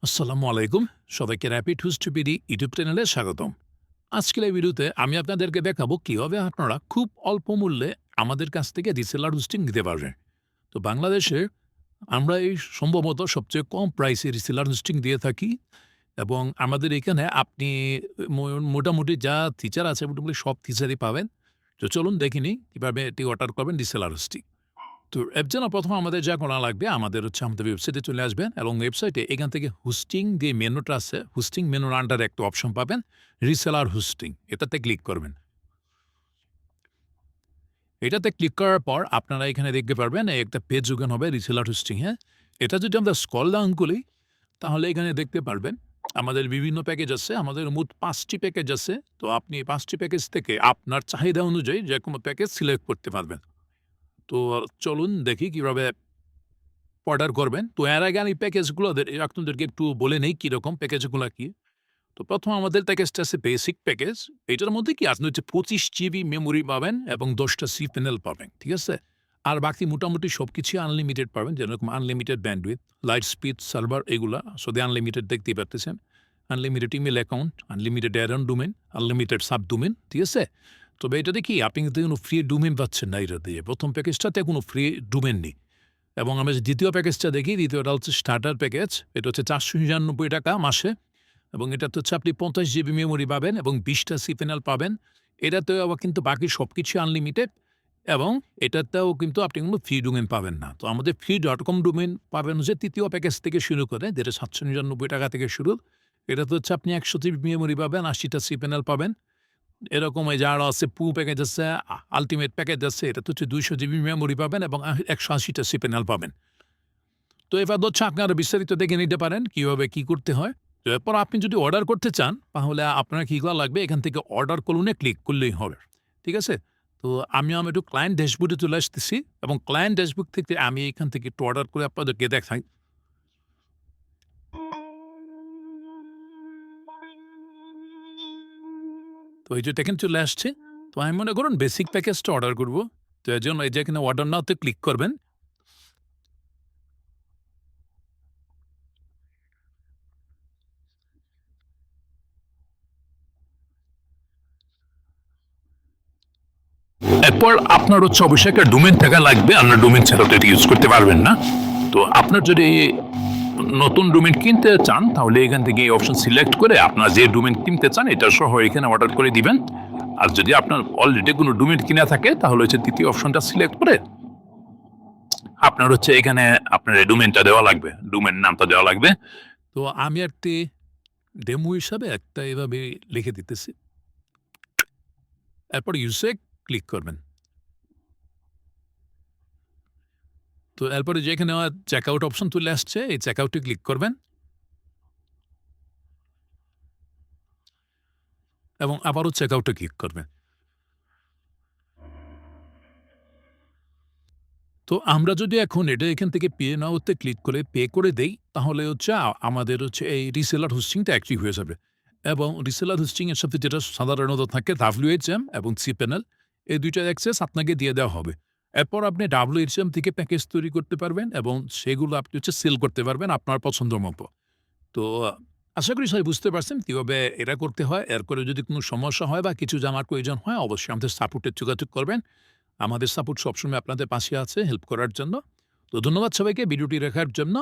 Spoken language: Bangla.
আসসালামু আলাইকুম। সবাইকে র্যাপিড হুস্টপিডি ইউটিউব চ্যানেলে স্বাগতম। আজকের এই ভিডিওতে আমি আপনাদেরকে দেখাবো কিভাবে আপনারা খুব অল্প মূল্যে আমাদের কাছ থেকে রিসেলার হোস্টিং নিতে পারবেন। তো বাংলাদেশে আমরা এই সম্ভবত সবচেয়ে কম প্রাইসে রিসেলার হোস্টিং দিয়ে থাকি এবং আমাদের এখানে আপনি মোটামুটি যা ফিচার আছে মোটামুটি সব ফিচারই পাবেন। তো চলুন দেখে নিই কীভাবে এটি অর্ডার করবেন রিসেলার হোস্টিং। তো অ্যাপ জন্য প্রথমে আমাদের যা করা লাগবে আমাদের ওয়েবসাইটে চলে আসবেন এবং ওয়েবসাইটে এখান থেকে হোস্টিং যে মেনুটা আছে হোস্টিং মেনুর আন্ডারে একটা অপশন পাবেন রিসেলার হোস্টিং, এটাতে ক্লিক করবেন। এটাতে ক্লিক করার পর আপনারা এখানে দেখতে পারবেন একটা পেজ ওপেন হবে রিসেলার হোস্টিং। হ্যাঁ, এটা যদি আমরা স্ক্রল ডাউন করি তাহলে এখানে দেখতে পারবেন আমাদের বিভিন্ন প্যাকেজ আছে। আমাদের মোট ৫টি প্যাকেজ আছে। তো আপনি ৫টি প্যাকেজ থেকে আপনার চাহিদা অনুযায়ী যে কোনো প্যাকেজ সিলেক্ট করতে পারবেন। তো চলুন দেখি কিভাবে অর্ডার করবেন। তো এর আগে আমি প্যাকেজগুলোদের আপনাদেরকে একটু বলে নেই কীরকম প্যাকেজগুলো কী। তো প্রথম আমাদের প্যাকেজটা আছে বেসিক প্যাকেজ। এটার মধ্যে কি আপনি হচ্ছে ২৫ জিবি মেমোরি পাবেন এবং ১০টা সি প্যানেল পাবেন, ঠিক আছে? আর বাকি মোটামুটি সব কিছুই আনলিমিটেড পাবেন, যেরকম unlimited bandwidth, light speed, server এগুলা শুধু আনলিমিটেড দেখতেই পারতেছেন। Unlimited email account, unlimited Aaron domain, unlimited sub domain, ঠিক আছে? তবে এটাতে কি আপনি কিন্তু কোনো ফ্রি ডোমেন পাচ্ছেন না এটা দিয়ে। প্রথম প্যাকেজটাতে কোনো ফ্রি ডোমেন নেই। এবং আমি যে দ্বিতীয় প্যাকেজটা দেখি, দ্বিতীয়টা হচ্ছে স্টার্টার প্যাকেজ। এটা হচ্ছে ৳৪৯৯ মাসে এবং এটাতে হচ্ছে আপনি ৫০ জিবি মেমোরি পাবেন এবং ২০টা সি প্যানেল পাবেন। এটাতেও আবার কিন্তু বাকি সব কিছুই আনলিমিটেড এবং এটাতেও কিন্তু আপনি কোনো ফ্রি ডোমেন পাবেন না। তো আমাদের free.com ডোমেন পাবেন হচ্ছে তৃতীয় প্যাকেজ থেকে শুরু করে, যেটা ৳৭৯৯ থেকে শুরু। এটাতে হচ্ছে আপনি ১০০ জিবি মেমোরি পাবেন, ৮০টা সি প্যানেল পাবেন। এরকম এই যে আরও আছে প্রো প্যাকেজ আছে, আল্টিমেট প্যাকেজ আছে, এটাতে হচ্ছে ২০০ জিবি মেমোরি পাবেন এবং ১৮০টা সি প্যানেল পাবেন। তো এবার হচ্ছে আপনি আরও বিস্তারিত দেখে নিতে পারেন কীভাবে কী করতে হয়। তো এরপর আপনি যদি অর্ডার করতে চান তাহলে আপনার কী করা লাগবে, এখান থেকে অর্ডার করুনে ক্লিক করলেই হবে, ঠিক আছে? তো আমি একটু ক্লায়েন্ট ড্যাশবোর্ডে চলে আসতেছি এবং ক্লায়েন্ট ড্যাশবোর্ড থেকে আমি এখান থেকে একটু অর্ডার করে আপনাদেরকে দেখাই। তো এই যে দেখেন চলে আসছে। তো আমি মনে করুন বেসিক প্যাকেজটা অর্ডার করব। তো এর জন্য এই যে এখানে অর্ডার নাওতে ক্লিক করবেন। এরপর আপনার হচ্ছে অবশ্যই একটা ডোমেন থাকা লাগবে। আপনার ডোমেন ছাড়া তো এটা ইউজ করতে পারবেন না। তো আপনার যদি নতুন ডোমেন কিনতে চান তাহলে এখান থেকে এই অপশন সিলেক্ট করে আপনার যে ডোমেন কিনতে চান এটা সহ এখানে অর্ডার করে দিবেন। আর যদি আপনার অলরেডি কোনো ডোমেন কিনা থাকে তাহলে হচ্ছে দ্বিতীয় অপশনটা সিলেক্ট করে আপনার হচ্ছে এখানে আপনার এই ডোমেনটা দেওয়া লাগবে, ডোমেন নামটা দেওয়া লাগবে। তো আমি একটি ডেমো হিসাবে একটা এভাবে লিখে দিতেছি। এরপর ইউজে ক্লিক করবেন। তো এরপরে যেখানে চেকআউট অপশন চলে আসছে, এই চেকআউটে ক্লিক করবেন এবং আবারও চেকআউটে ক্লিক করবেন। তো আমরা যদি এখন এটা এখান থেকে পে নাওতে ক্লিক করে পে করে দেই, তাহলে হচ্ছে আমাদের হচ্ছে এই রিসেলার হোস্টিংটা অ্যাক্টিভ হয়ে যাবে এবং রিসেলার হোস্টিং এর সাথে যেটা সাধারণত থাকে WHM এবং cPanel, এই ২ টার অ্যাক্সেস আপনাকে দিয়ে দেওয়া হবে। এরপর আপনি WHM থেকে প্যাকেজ তৈরি করতে পারবেন এবং সেগুলো আপনি হচ্ছে সেল করতে পারবেন আপনার পছন্দ মতো। তো আশা করি সবাই বুঝতে পারছেন কিভাবে এটা করতে হয়। এরপরে যদি কোনো সমস্যা হয় বা কিছু জানার প্রয়োজন হয় অবশ্যই আমাদের সাপোর্টে যোগাযোগ করবেন। আমাদের সাপোর্ট সবসময় আপনাদের পাশে আছে হেল্প করার জন্য। তো ধন্যবাদ সবাইকে ভিডিওটি দেখার জন্য।